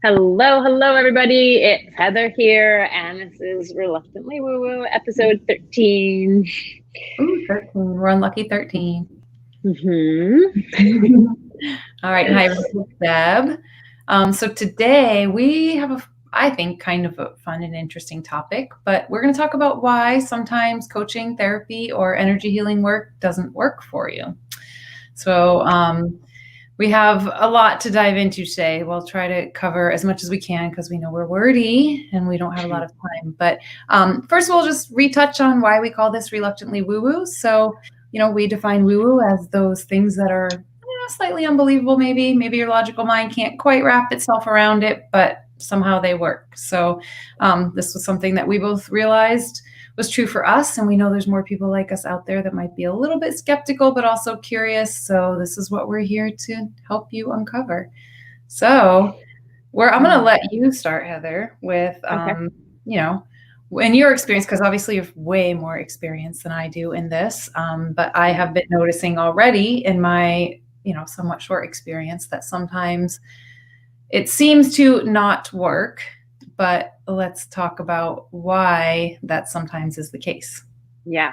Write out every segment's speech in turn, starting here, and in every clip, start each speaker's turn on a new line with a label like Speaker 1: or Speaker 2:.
Speaker 1: Hello, everybody. It's Heather here, and this is Reluctantly Woo Woo, episode 13.
Speaker 2: Ooh, 13. We're on lucky 13.
Speaker 1: Mm-hmm.
Speaker 2: All right. Hi, this is Deb. So today we have I think, kind of a fun and interesting topic, but we're going to talk about why sometimes coaching, therapy, or energy healing work doesn't work for you. So we have a lot to dive into today. We'll try to cover as much as we can because we know we're wordy and we don't have a lot of time. But first, we'll just retouch on why we call this reluctantly woo-woo. So, we define woo-woo as those things that are slightly unbelievable, maybe. Maybe your logical mind can't quite wrap itself around it, but somehow they work. So this was something that we both realized was true for us. And we know there's more people like us out there that might be a little bit skeptical, but also curious. So this is what we're here to help you uncover. So I'm going to let you start, Heather, with, in your experience, because obviously you have way more experience than I do in this. But I have been noticing already in my, somewhat short experience that sometimes it seems to not work. But let's talk about why that sometimes is the case.
Speaker 1: Yeah.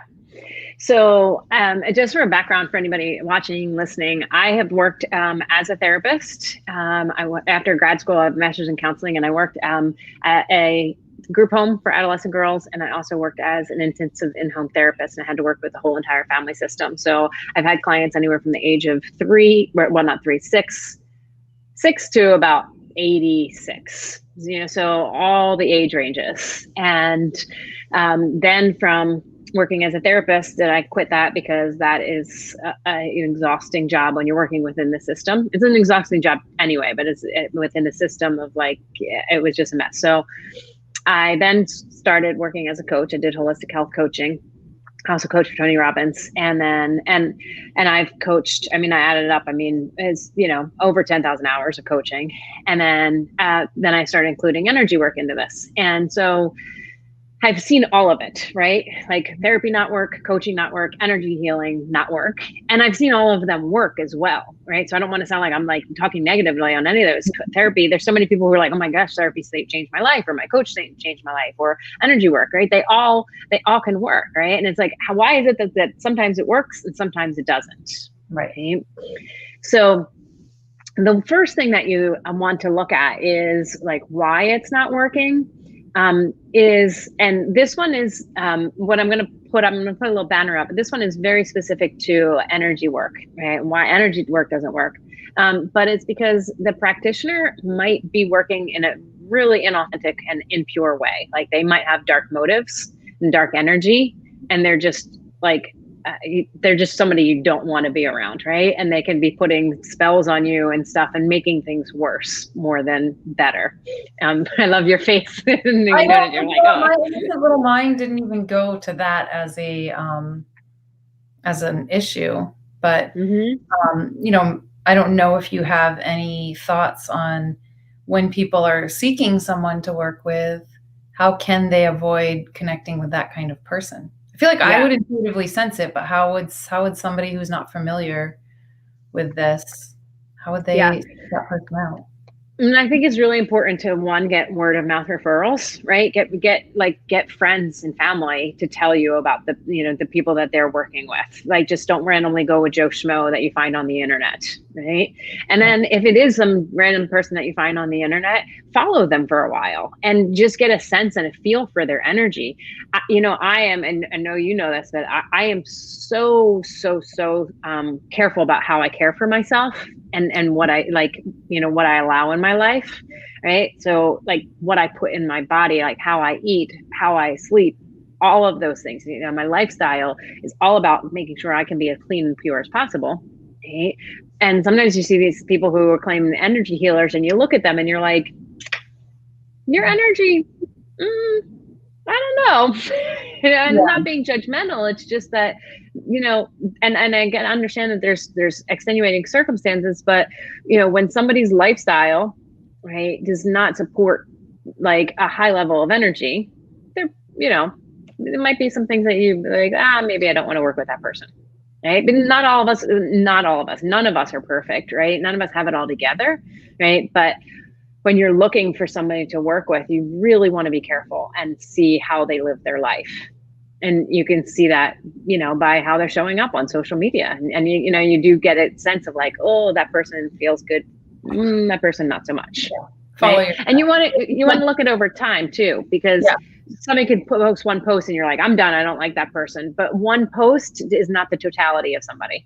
Speaker 1: So just for a background for anybody watching, listening, I have worked as a therapist. After grad school, I have a master's in counseling, and I worked at a group home for adolescent girls. And I also worked as an intensive in-home therapist, and I had to work with the whole entire family system. So I've had clients anywhere from the age of 6 to about 86, so all the age ranges. And then from working as a therapist, that I quit that because that is an exhausting job when you're working within the system. It's an exhausting job anyway, but it's within the system of it was just a mess. So I then started working as a coach. I did holistic health coaching. I also coached for Tony Robbins, and I've coached, I added it up. It's, over 10,000 hours of coaching. And then I started including energy work into this. And so I've seen all of it, right? Like therapy not work, coaching not work, energy healing not work. And I've seen all of them work as well, right? So I don't want to sound like I'm talking negatively on any of those. Therapy, there's so many people who are like, oh my gosh, therapy changed my life, or my coach changed my life, or energy work, right? They all can work, right? And it's like, why is it that sometimes it works and sometimes it doesn't?
Speaker 2: Right.
Speaker 1: So the first thing that you want to look at is why it's not working. And this one is what I'm going to put a little banner up. This one is very specific to energy work, right? Why energy work doesn't work. But it's because the practitioner might be working in a really inauthentic and impure way. Like they might have dark motives and dark energy, and they're just somebody you don't want to be around, right? And they can be putting spells on you and stuff and making things worse more than better. I love your face.
Speaker 2: I know, you're like, oh. My innocent little mind didn't even go to that as an issue. But I don't know if you have any thoughts on when people are seeking someone to work with, how can they avoid connecting with that kind of person? I feel like I would intuitively sense it, but how would somebody who's not familiar with this, how would they seek that person out?
Speaker 1: And I think it's really important to get word of mouth referrals, right? Get friends and family to tell you about the people that they're working with. Just don't randomly go with Joe Schmo that you find on the internet, right? And then if it is some random person that you find on the internet, follow them for a while and just get a sense and a feel for their energy. I am, and I know you know this, but I am so careful about how I care for myself and what I what I allow in my life, right? So what I put in my body, how I eat, how I sleep, all of those things. My lifestyle is all about making sure I can be as clean and pure as possible, right? And sometimes you see these people who are claiming energy healers, and you look at them and you're like, your energy, I don't know. And not being judgmental. It's just that, and I understand that there's extenuating circumstances, but when somebody's lifestyle, right, does not support a high level of energy, there might be some things that you maybe I don't want to work with that person, right? But not all of us, none of us are perfect, right? None of us have it all together, right? But when you're looking for somebody to work with, you really want to be careful and see how they live their life. And you can see that, by how they're showing up on social media. And you do get a sense of like, oh, that person feels good. That person, not so much.
Speaker 2: Yeah.
Speaker 1: Right? And you want to look at over time too, because somebody could post one post and you're like, I'm done. I don't like that person. But one post is not the totality of somebody.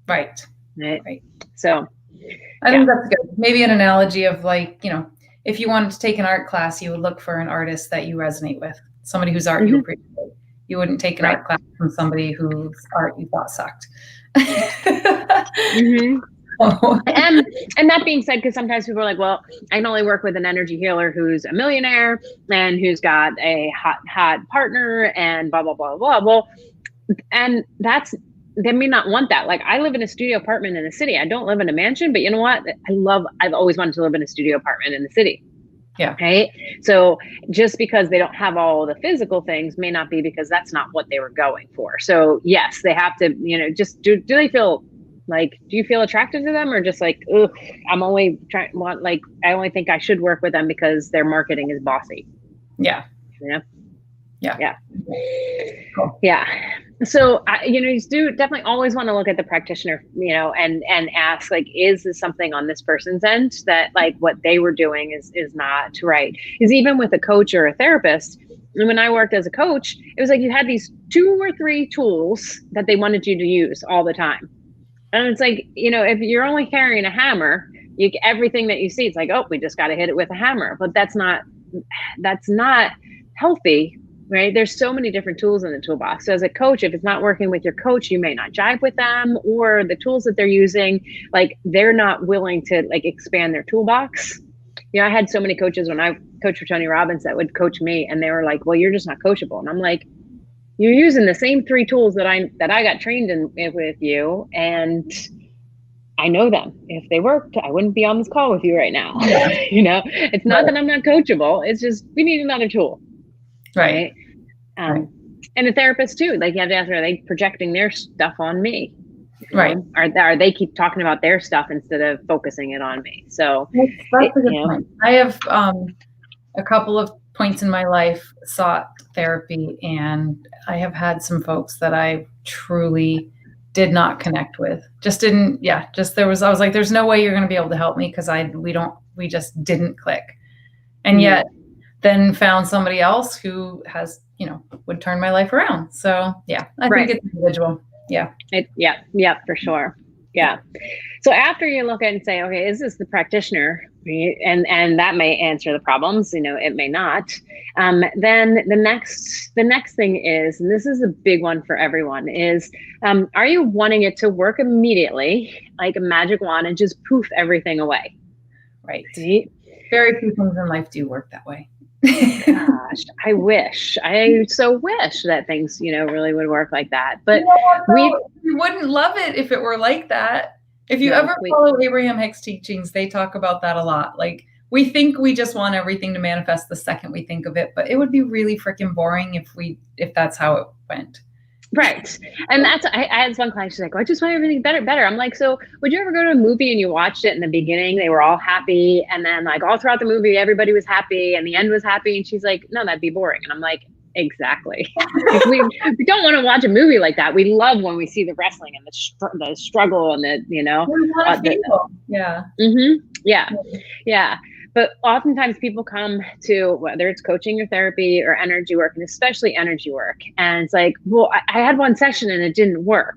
Speaker 2: Right.
Speaker 1: So
Speaker 2: I think that's good. Maybe an analogy of like, if you wanted to take an art class, you would look for an artist that you resonate with, somebody whose art you appreciate. You wouldn't take an art class from somebody whose art you thought sucked.
Speaker 1: And that being said, because sometimes people are like, well, I can only work with an energy healer who's a millionaire and who's got a hot partner and blah, blah, blah, blah. Well, and they may not want that. Like, I live in a studio apartment in the city. I don't live in a mansion, but you know what? I've always wanted to live in a studio apartment in the city.
Speaker 2: Yeah.
Speaker 1: Right. So just because they don't have all the physical things may not be because that's not what they were going for. So yes, they have to, just do they feel like, do you feel attracted to them, or just like, ugh, I only think I should work with them because their marketing is bossy.
Speaker 2: Yeah.
Speaker 1: Yeah.
Speaker 2: Cool.
Speaker 1: Yeah. So, you do definitely always want to look at the practitioner, and ask, like, is this something on this person's end that, like, what they were doing is not right? Because even with a coach or a therapist, and when I worked as a coach, it was like you had these 2 or 3 tools that they wanted you to use all the time. And it's like, if you're only carrying a hammer, everything that you see, it's like, oh, we just got to hit it with a hammer. But that's not healthy. Right? There's so many different tools in the toolbox. So as a coach, if it's not working with your coach, you may not jive with them, or the tools that they're using, like, they're not willing to, like, expand their toolbox. I had so many coaches when I coached for Tony Robbins that would coach me, and they were like, well, you're just not coachable. And I'm like, you're using the same 3 tools that I got trained in with you, and I know them. If they worked, I wouldn't be on this call with you right now. It's not that I'm not coachable. It's just, we need another tool. Right. And a therapist too. Like, you have to ask, are they projecting their stuff on me?
Speaker 2: Right.
Speaker 1: Are they keep talking about their stuff instead of focusing it on me? So
Speaker 2: that's a good point. I have a couple of points in my life sought therapy, and I have had some folks that I truly did not connect with. I was like, there's no way you're going to be able to help me, because we just didn't click. And yet then found somebody else who has, would turn my life around. So I think it's individual. Yeah.
Speaker 1: For sure. Yeah. So after you look at it and say, okay, is this the practitioner? And that may answer the problems, it may not. Then the next thing is, and this is a big one for everyone, is, are you wanting it to work immediately, like a magic wand, and just poof everything away?
Speaker 2: Right. Very few things in life do work that way.
Speaker 1: Gosh, I so wish that things, really would work like that. But
Speaker 2: we wouldn't love it if it were like that. If you ever follow Abraham Hicks' teachings, they talk about that a lot. Like, we think we just want everything to manifest the second we think of it, but it would be really freaking boring if that's how it went.
Speaker 1: Right. And I had one client, she's like, I just want everything better. I'm like, so would you ever go to a movie and you watched it in the beginning, they were all happy, and then, like, all throughout the movie, everybody was happy and the end was happy? And she's like, no, that'd be boring. And I'm like, exactly. we don't want to watch a movie like that. We love when we see the wrestling and the struggle and yeah. But oftentimes people come to, whether it's coaching or therapy or energy work, and especially energy work, and it's like, well, I had one session and it didn't work,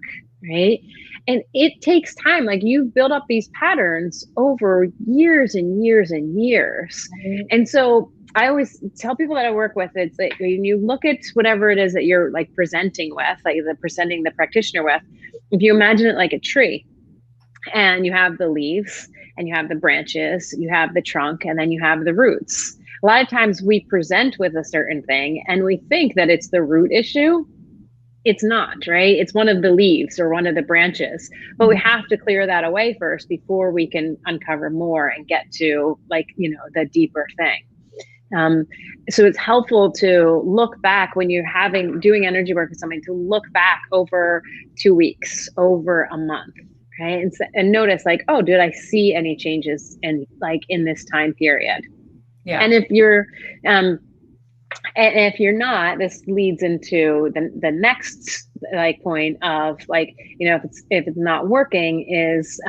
Speaker 1: right? And it takes time. Like, you build up these patterns over years and years and years. Mm-hmm. And so I always tell people that I work with, it's like, when you look at whatever it is that you're, like, presenting with, like presenting the practitioner with, if you imagine it like a tree, and you have the leaves, and you have the branches, you have the trunk, and then you have the roots. A lot of times we present with a certain thing and we think that it's the root issue. It's not, right? It's one of the leaves or one of the branches, but we have to clear that away first before we can uncover more and get to, like, the deeper thing. So it's helpful to look back when you're doing energy work with somebody, to look back over 2 weeks, over a month. right? And notice like, oh, did I see any changes in this time period?
Speaker 2: Yeah.
Speaker 1: And if you're and if you're not, this leads into the next like point of like, if it's not working is,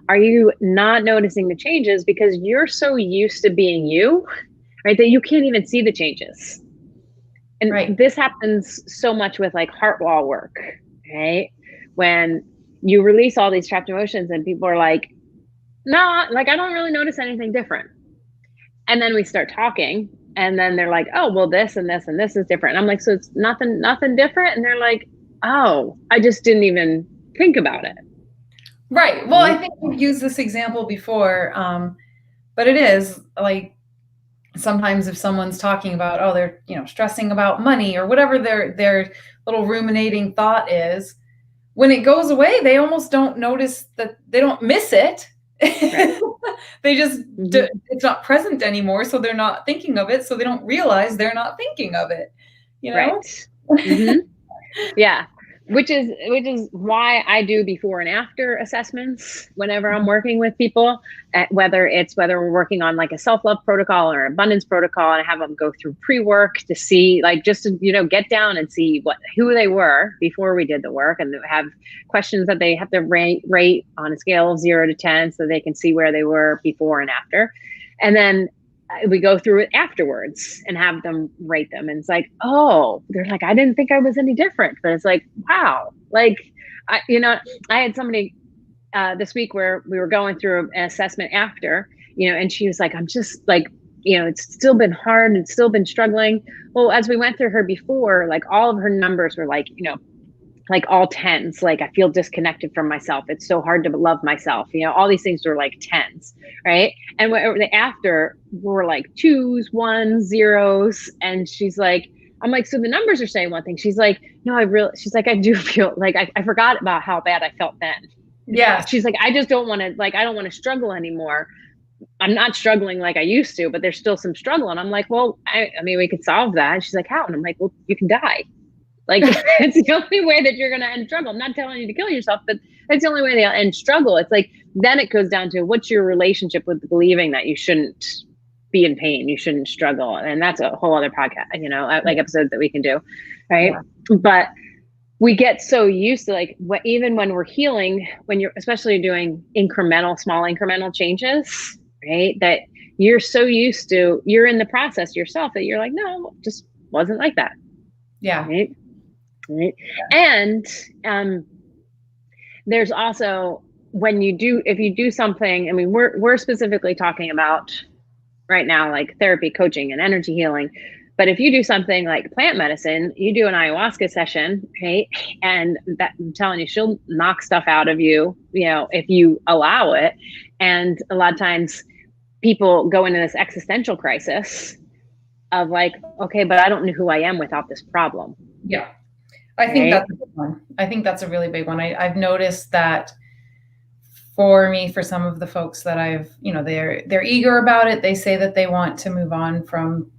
Speaker 1: are you not noticing the changes because you're so used to being you, right, that you can't even see the changes. And
Speaker 2: Right.
Speaker 1: this happens so much with like heart wall work, right? When you release all these trapped emotions and people are like, no, like I don't really notice anything different. And then we start talking and then they're like, oh, well, this and this and this is different. And I'm like, so it's nothing different. And they're like, oh, I just didn't even think about it.
Speaker 2: Right. Well, I think we've used this example before, but it is like sometimes if someone's talking about, oh, they're, stressing about money or whatever their little ruminating thought is, when it goes away, they almost don't notice that, they don't miss it. Right. They just, it's not present anymore. So they're not thinking of it. So they don't realize they're not thinking of it,
Speaker 1: Right. Yeah. Which is why I do before and after assessments whenever I'm working with people, whether we're working on like a self-love protocol or abundance protocol, and I have them go through pre-work to see, like, just to, get down and see who they were before we did the work, and have questions that they have to rate on a scale of 0 to 10 so they can see where they were before and after. And then we go through it afterwards and have them rate them. And it's like, oh, they're like, I didn't think I was any different. But it's like, wow. Like, I had somebody this week where we were going through an assessment after, and she was like, I'm just like, it's still been hard and it's still been struggling. Well, as we went through her before, like all of her numbers were like, like all 10s, like I feel disconnected from myself. It's so hard to love myself. All these things were like 10s, right? And after were like 2s, 1s, 0s. And she's like, I'm like, so the numbers are saying one thing. She's like, no, she's like, I do feel like I forgot about how bad I felt then.
Speaker 2: Yeah.
Speaker 1: She's like, I just don't want to, like, I don't want to struggle anymore. I'm not struggling like I used to, but there's still some struggle. And I'm like, well, I mean, we could solve that. And she's like, how? And I'm like, well, you can die. Like, it's the only way that you're going to end struggle. I'm not telling you to kill yourself, but that's the only way to end struggle. It's like, then it goes down to what's your relationship with believing that you shouldn't be in pain, you shouldn't struggle. And that's a whole other podcast, like episodes that we can do. Right. Yeah. But we get so used to like, even when we're healing, when you're especially doing small incremental changes, right, that you're so used to, you're in the process yourself that you're like, no, just wasn't like that.
Speaker 2: Yeah.
Speaker 1: Right. Right. And there's also if you do something, I mean, we're specifically talking about right now, like therapy, coaching, and energy healing. But if you do something like plant medicine, you do an ayahuasca session, right? And that, I'm telling you, she'll knock stuff out of you, if you allow it. And a lot of times people go into this existential crisis of like, okay, but I don't know who I am without this problem.
Speaker 2: Yeah. I think that's a big one. I think that's a really big one. I've noticed that for some of the folks that they're eager about it. They say that they want to move on from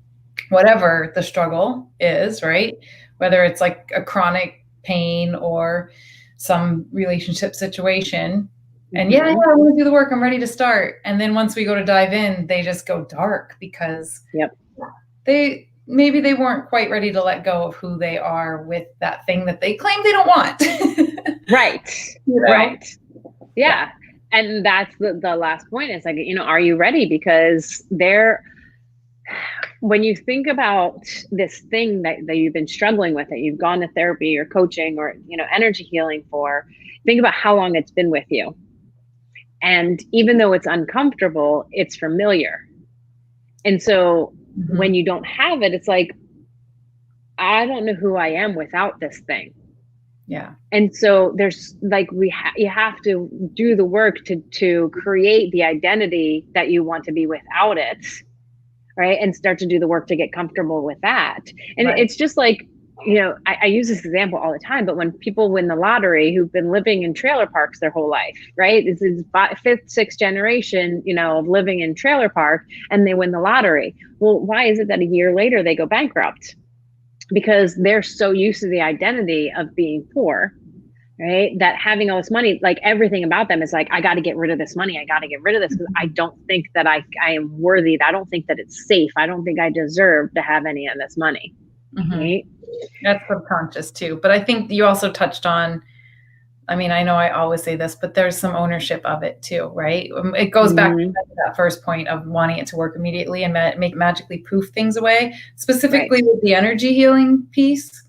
Speaker 2: whatever the struggle is, right? Whether it's like a chronic pain or some relationship situation. And I want to do the work. I'm ready to start. And then once we go to dive in, they just go dark because maybe they weren't quite ready to let go of who they are with that thing that they claim they don't want.
Speaker 1: Right. Right. Yeah. And that's the last point. It's like, are you ready? Because when you think about this thing that you've been struggling with, that you've gone to therapy or coaching or, energy healing for, think about how long it's been with you. And even though it's uncomfortable, it's familiar. And so when you don't have it, it's like, I don't know who I am without this thing.
Speaker 2: Yeah.
Speaker 1: And so there's like, you have to do the work to create the identity that you want to be without it. Right. And start to do the work to get comfortable with that. And it's just like, I use this example all the time, but when people win the lottery who've been living in trailer parks their whole life, right? This is fifth, sixth generation, of living in trailer park, and they win the lottery. Well, why is it that a year later they go bankrupt? Because they're so used to the identity of being poor right? That having all this money, like everything about them is like, I got to get rid of this money. I got to get rid of this because I don't think that I am worthy. I don't think that it's safe. I don't think I deserve to have any of this money. Right?
Speaker 2: That's subconscious too. But I think you also touched on, I mean, I know I always say this, but there's some ownership of it too, right? It goes back to that first point of wanting it to work immediately and make magically poof things away, specifically with the energy healing piece.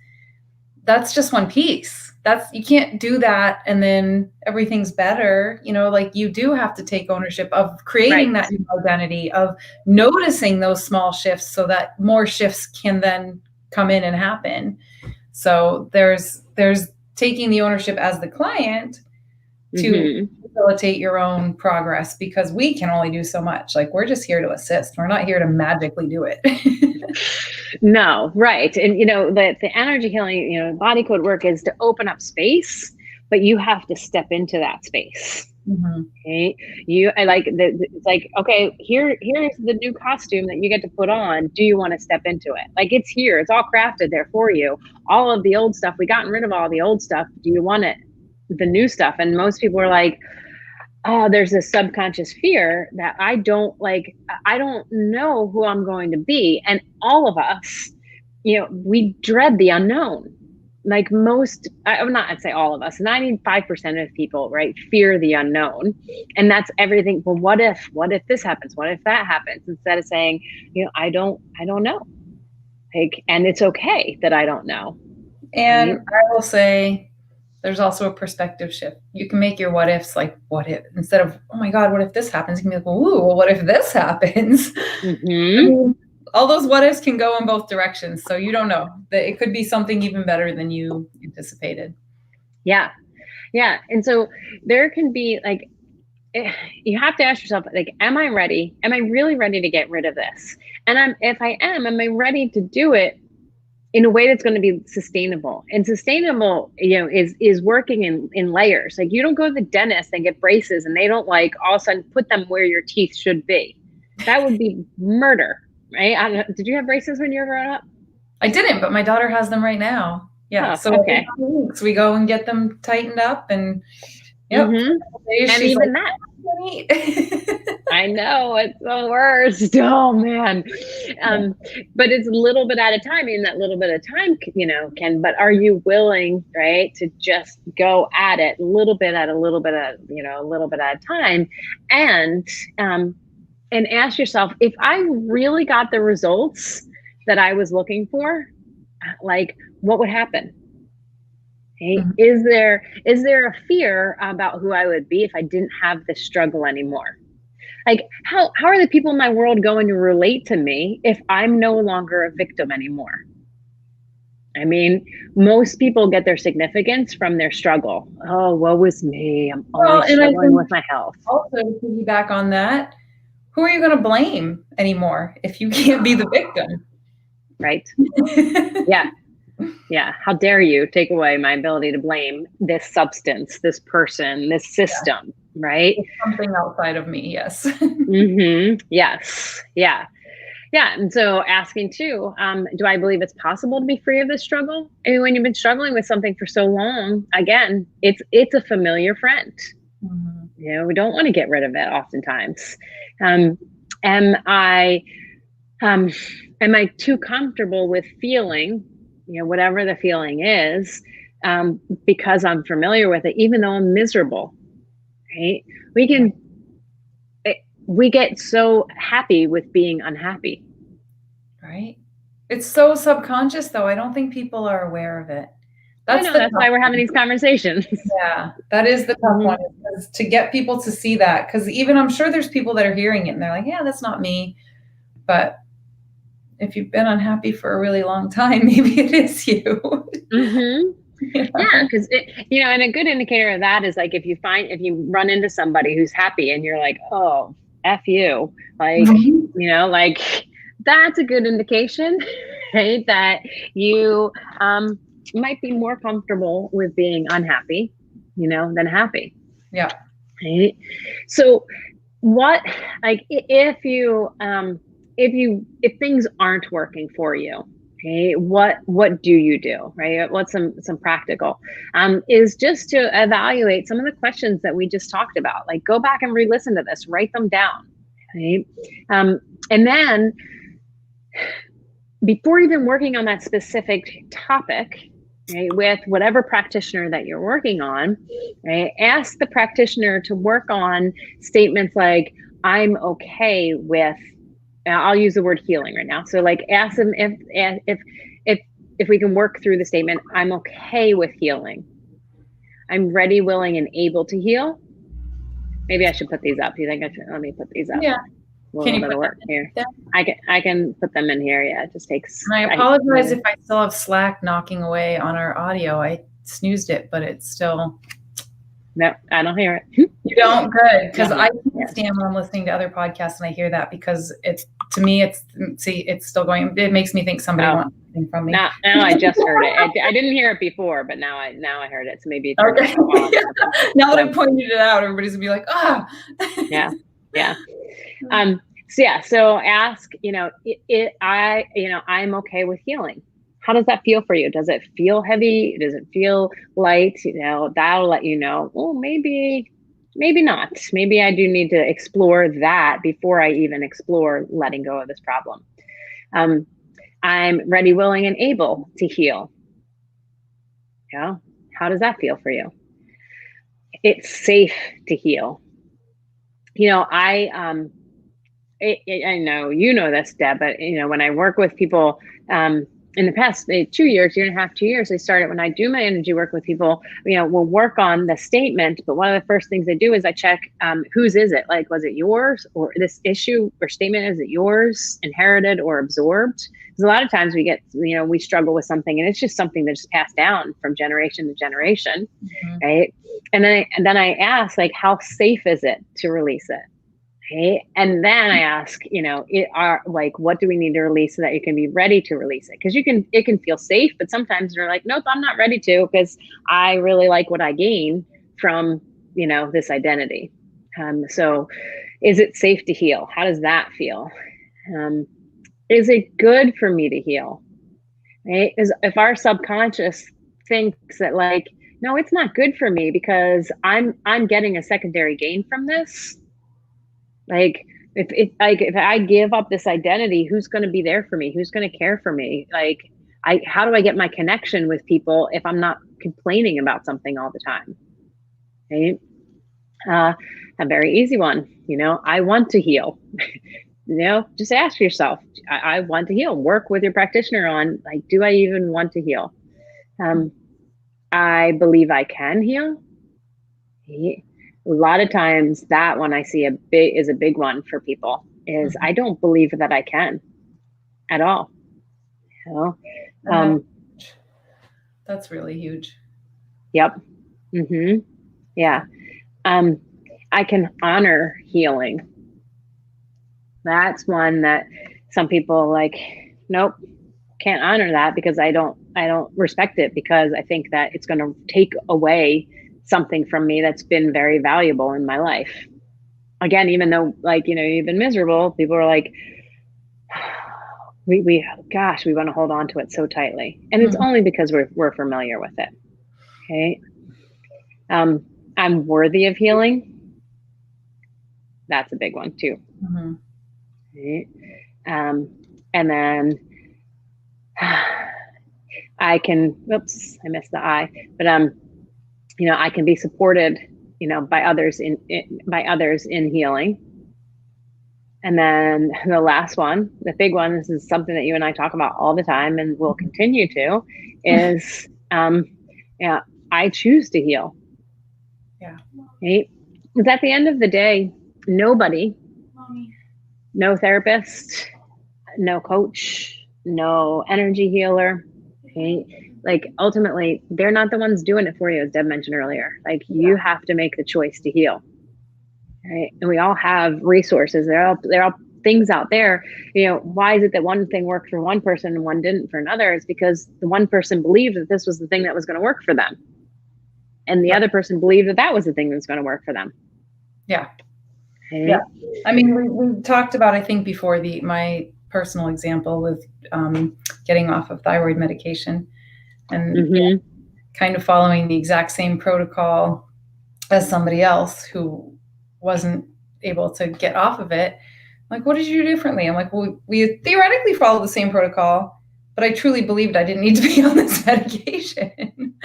Speaker 2: That's just one piece. You can't do that and then everything's better. You know, like you do have to take ownership of creating that new identity, of noticing those small shifts so that more shifts can then come in and happen. So there's taking the ownership as the client to facilitate your own progress, because we can only do so much. Like, we're just here to assist. We're not here to magically do it.
Speaker 1: No, right. And, you know, the energy healing, you know, body code work is to open up space, but you have to step into that space. Okay. It's like, okay, here's the new costume that you get to put on. Do you want to step into it? Like, it's here. It's all crafted there for you. All of the old stuff, we gotten rid of all the old stuff. Do you want it? The new stuff? And most people are like, oh, there's this subconscious fear that I don't know who I'm going to be. And all of us, you know, we dread the unknown. Like I'd say all of us, 95% of people, right, fear the unknown. And that's everything. Well, what if this happens? What if that happens? Instead of saying, you know, I don't know. Like, and it's okay that I don't know.
Speaker 2: And right? I will say, there's also a perspective shift. You can make your what ifs like, what if, instead of, oh my God, what if this happens? You can be like, ooh, well, what if this happens? I mean, all those what ifs can go in both directions. So you don't know. It could be something even better than you anticipated.
Speaker 1: Yeah. Yeah. And so there can be like, you have to ask yourself, like, am I ready? Am I really ready to get rid of this? And if I am I ready to do it in a way that's going to be sustainable? And sustainable, you know, is working in layers. Like, you don't go to the dentist and get braces and they don't like all of a sudden put them where your teeth should be. That would be murder, right? I don't know. Did you have braces when you were growing up?
Speaker 2: I didn't, but my daughter has them right now. Yeah. So okay. We go and get them tightened up, and
Speaker 1: and even like, that. I know, it's the worst. Oh man. But it's a little bit at a time. And that little bit of time, you know, but are you willing, right, to just go at it a little bit at a time, and ask yourself, if I really got the results that I was looking for, like, what would happen? Okay. Is there a fear about who I would be if I didn't have this struggle anymore? Like, how are the people in my world going to relate to me if I'm no longer a victim anymore? I mean, most people get their significance from their struggle. Oh, woe is me. I'm always struggling with my health.
Speaker 2: Also, to piggyback on that, who are you going to blame anymore if you can't be the victim?
Speaker 1: Right. Yeah. Yeah. How dare you take away my ability to blame this substance, this person, this system, right?
Speaker 2: It's something outside of me. Yes.
Speaker 1: Yes. Yeah. Yeah. And so asking too, do I believe it's possible to be free of this struggle? I mean, when you've been struggling with something for so long, again, it's a familiar friend. You know, we don't want to get rid of it oftentimes. Am I too comfortable with feeling, you know, whatever the feeling is, because I'm familiar with it, even though I'm miserable, right? We get so happy with being unhappy.
Speaker 2: Right. It's so subconscious though. I don't think people are aware of it.
Speaker 1: That's why we're having these conversations.
Speaker 2: Yeah, that is the tough one, is to get people to see that. Because even I'm sure there's people that are hearing it and they're like, yeah, that's not me. But if you've been unhappy for a really long time, maybe it is you.
Speaker 1: Yeah, because you know, and a good indicator of that is like if you run into somebody who's happy and you're like, oh, F you, like, you know, like, that's a good indication, right, that you might be more comfortable with being unhappy, you know, than happy.
Speaker 2: Yeah.
Speaker 1: Right. So what, like, if things aren't working for you, Okay, what do you do, right? What's some practical? Is just to evaluate some of the questions that we just talked about. Like, go back and re-listen to this, write them down, right? And then, before even working on that specific topic, right, with whatever practitioner that you're working on, right, ask the practitioner to work on statements like, "I'm okay with," I'll use the word healing right now. So like, ask them if we can work through the statement, "I'm okay with healing. I'm ready, willing, and able to heal." Maybe I should put these up. Do you think I should? Let me put these up.
Speaker 2: Yeah.
Speaker 1: A little bit of work here. I can put them in here. Yeah, it just takes.
Speaker 2: And I apologize if I still have Slack knocking away on our audio. I snoozed it, but it's still.
Speaker 1: No, I don't hear it.
Speaker 2: You don't? Good. Because I can't stand when I'm listening to other podcasts and I hear that, because to me, it's still going. It makes me think somebody wants something from me.
Speaker 1: Now I just heard it. I didn't hear it before, but now I heard it. So maybe it turned it off.
Speaker 2: Now that I pointed it out, everybody's gonna be like, ah.
Speaker 1: Yeah. So ask, I'm okay with healing. How does that feel for you? Does it feel heavy? Does it feel light? That'll let you know, oh, maybe not. Maybe I do need to explore that before I even explore letting go of this problem. I'm ready, willing, and able to heal. Yeah. How does that feel for you? It's safe to heal. I know you know this, Deb, but when I work with people in the past 2 years, year and a half, 2 years, I started, when I do my energy work with people, we'll work on the statement, but one of the first things I do is I check whose is it? Like, was it yours, or this issue or statement, is it yours, inherited, or absorbed? Because a lot of times we get, we struggle with something and it's just something that's just passed down from generation to generation, right? And then I ask, like, how safe is it to release it? Okay. And then I ask, what do we need to release so that you can be ready to release it? Because it can feel safe, but sometimes you're like, nope, I'm not ready to, because I really like what I gain from, this identity. So is it safe to heal? How does that feel? Is it good for me to heal? Right? If our subconscious thinks that, like, no, it's not good for me because I'm getting a secondary gain from this. Like, if I give up this identity, who's going to be there for me? Who's going to care for me? Like, how do I get my connection with people if I'm not complaining about something all the time? Right? A very easy one. I want to heal. Just ask yourself, I want to heal. Work with your practitioner on, like, do I even want to heal? I believe I can heal. A lot of times that one I see is a big one for people, is I don't believe that I can at all.
Speaker 2: That's really huge.
Speaker 1: Yep. Yeah. I can honor healing. That's one that some people like, nope, can't honor that because I don't respect it, because I think that it's going to take away something from me that's been very valuable in my life. Again, even though, like, you've been miserable, people are like, we want to hold on to it so tightly. And it's only because we're familiar with it. Okay. I'm worthy of healing. That's a big one too. Okay. And then I can, oops, I missed the I, but I can be supported, by others in healing. And then the last one, the big one, this is something that you and I talk about all the time and will continue to, is, I choose to heal.
Speaker 2: Yeah.
Speaker 1: Right? Because at the end of the day, nobody, no therapist, no coach, no energy healer, right? Like, ultimately, they're not the ones doing it for you, as Deb mentioned earlier. Like, you have to make the choice to heal, right? And we all have resources. There are things out there. Why is it that one thing worked for one person and one didn't for another? It's because the one person believed that this was the thing that was going to work for them, and the other person believed that was the thing that's going to work for them.
Speaker 2: Yeah. Okay. Yeah. I mean, we talked about, I think before, my personal example with getting off of thyroid medication and kind of following the exact same protocol as somebody else who wasn't able to get off of it. Like, what did you do differently? I'm like, well, we theoretically followed the same protocol, but I truly believed I didn't need to be on this medication.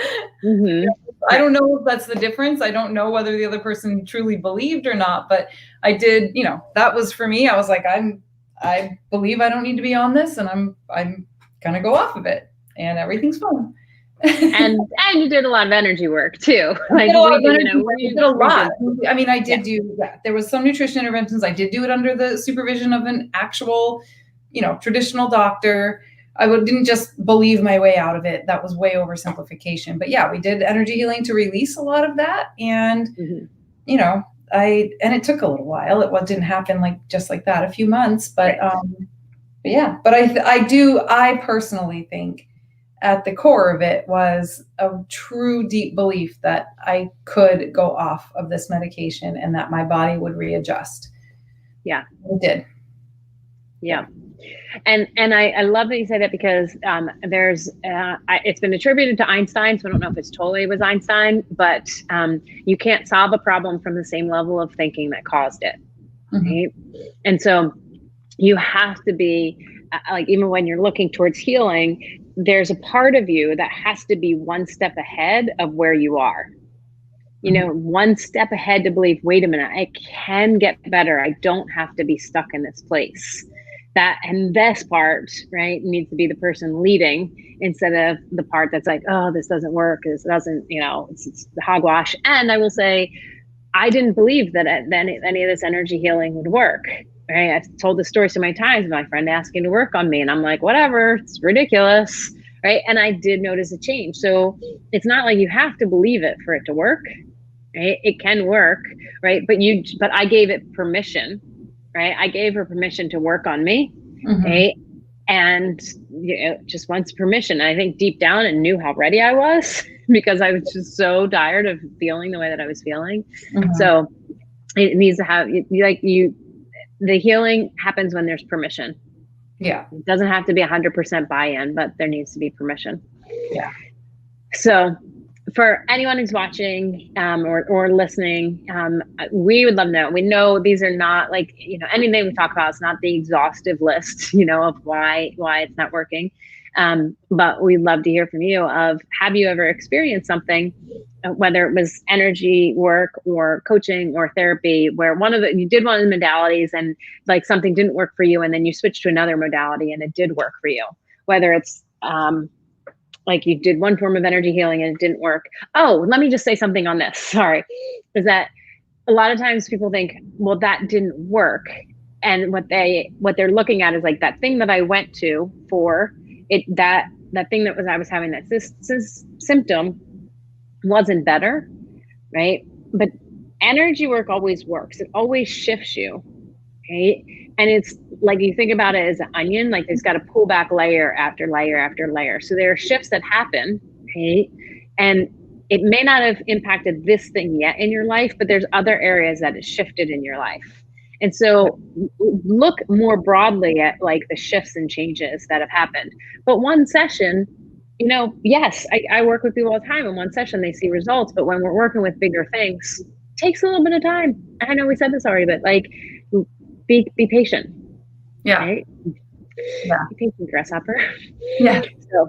Speaker 2: I don't know if that's the difference. I don't know whether the other person truly believed or not, but I did, you know, that was for me. I was like, I believe I don't need to be on this, and I'm gonna go off of it, and everything's fine.
Speaker 1: and you did a lot of energy work too. Like,
Speaker 2: I did a lot. I mean, I did do that. There was some nutrition interventions. I did do it under the supervision of an actual, you know, traditional doctor. I didn't just believe my way out of it. That was way oversimplification. But yeah, we did energy healing to release a lot of that. And, you know, and it took a little while. It didn't happen like just like that, a few months. But yeah, but I personally think at the core of it was a true deep belief that I could go off of this medication and that my body would readjust.
Speaker 1: Yeah.
Speaker 2: It did.
Speaker 1: Yeah. And I love that you say that, because it's been attributed to Einstein, so I don't know if it's totally was Einstein, but you can't solve a problem from the same level of thinking that caused it. Right? And so you have to be like, even when you're looking towards healing, there's a part of you that has to be one step ahead of where you are. You know, one step ahead to believe, wait a minute, I can get better. I don't have to be stuck in this place. And this part, right, needs to be the person leading instead of the part that's like, oh, this doesn't work. This doesn't, you know, it's the hogwash. And I will say, I didn't believe that any of this energy healing would work. Right? I've told the story so many times. My friend asking to work on me, and I'm like, whatever, it's ridiculous. Right? And I did notice a change. So it's not like you have to believe it for it to work. Right? It can work, right? But I gave it permission, right? I gave her permission to work on me, right? And just wants permission. I think deep down and knew how ready I was because I was just so tired of feeling the way that I was feeling. So it needs to have the healing happens when there's permission.
Speaker 2: Yeah.
Speaker 1: It doesn't have to be 100% buy-in, but there needs to be permission.
Speaker 2: Yeah.
Speaker 1: So for anyone who's watching or listening, we would love to know. We know these are not like, you know, anything we talk about is not the exhaustive list, you know, of why it's not working. But we'd love to hear from you of, have you ever experienced something, whether it was energy work or coaching or therapy, where you did one of the modalities and like something didn't work for you, and then you switched to another modality and it did work for you, whether it's, like you did one form of energy healing and it didn't work. Oh, let me just say something on this. Sorry. Is that a lot of times people think, well, that didn't work. And what they're looking at is like, that thing that I went to for it, that thing that I was having that symptom wasn't better. Right. But energy work always works. It always shifts you. Right. And it's like, you think about it as an onion, like it's got to pull back layer after layer after layer. So there are shifts that happen, right? And it may not have impacted this thing yet in your life, but there's other areas that it shifted in your life. And so look more broadly at like the shifts and changes that have happened. But one session, you know, yes, I work with people all the time. In one session, they see results. But when we're working with bigger things, it takes a little bit of time. I know we said this already, but like, be patient.
Speaker 2: Yeah.
Speaker 1: Right? Yeah. Be patient, grasshopper.
Speaker 2: Yeah.
Speaker 1: So,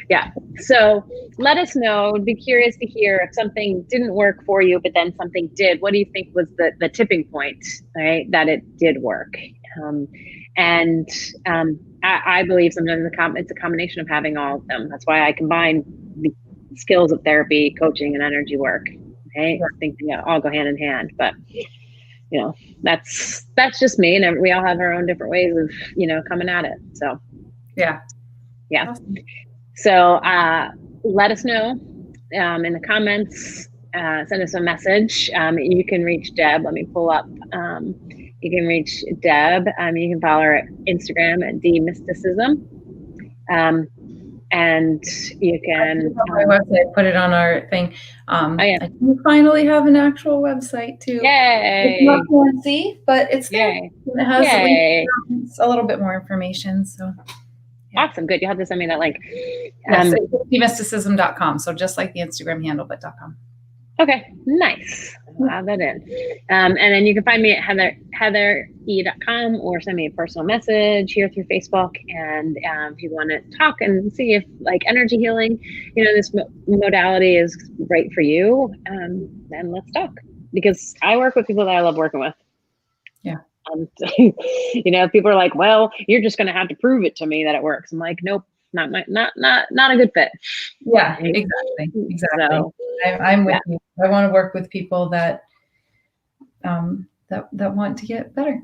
Speaker 1: yeah. So let us know. Be curious to hear if something didn't work for you, but then something did. What do you think was the tipping point, right? That it did work. I believe sometimes it's a combination of having all of them. That's why I combine the skills of therapy, coaching, and energy work. Okay. Yeah. I think they all go hand in hand, but you know, that's just me, and we all have our own different ways of, you know, coming at it. So yeah. Awesome. So let us know in the comments, send us a message. You can reach Deb. Let me pull up. You can reach Deb. You can follow her at Instagram at DMysticism. And you can
Speaker 2: my website, put it on our thing.
Speaker 1: yeah.
Speaker 2: I do finally have an actual website too.
Speaker 1: Yay!
Speaker 2: It's not fancy, but it's there.
Speaker 1: Yay!
Speaker 2: It has
Speaker 1: Yay!
Speaker 2: a little bit more information. So
Speaker 1: yeah. Awesome. Good. You'll have to send me that link.
Speaker 2: Yes, mysticism.com. So just like the Instagram handle, but .com.
Speaker 1: Okay, nice. I'll add that in. And then you can find me at heathere.com or send me a personal message here through Facebook. And if you want to talk and see if like energy healing, this modality is right for you, then let's talk. Because I work with people that I love working with.
Speaker 2: Yeah.
Speaker 1: People are like, well, you're just going to have to prove it to me that it works. I'm like, nope, not a good fit.
Speaker 2: Yeah, exactly. So, I'm with you. I want to work with people that that want to get better.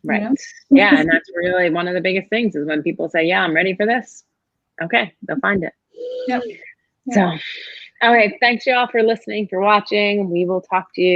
Speaker 1: Right. Yeah. And that's really one of the biggest things is when people say, yeah, I'm ready for this. Okay. They'll find it.
Speaker 2: Yep.
Speaker 1: So, all right. Thanks y'all for listening, for watching. We will talk to you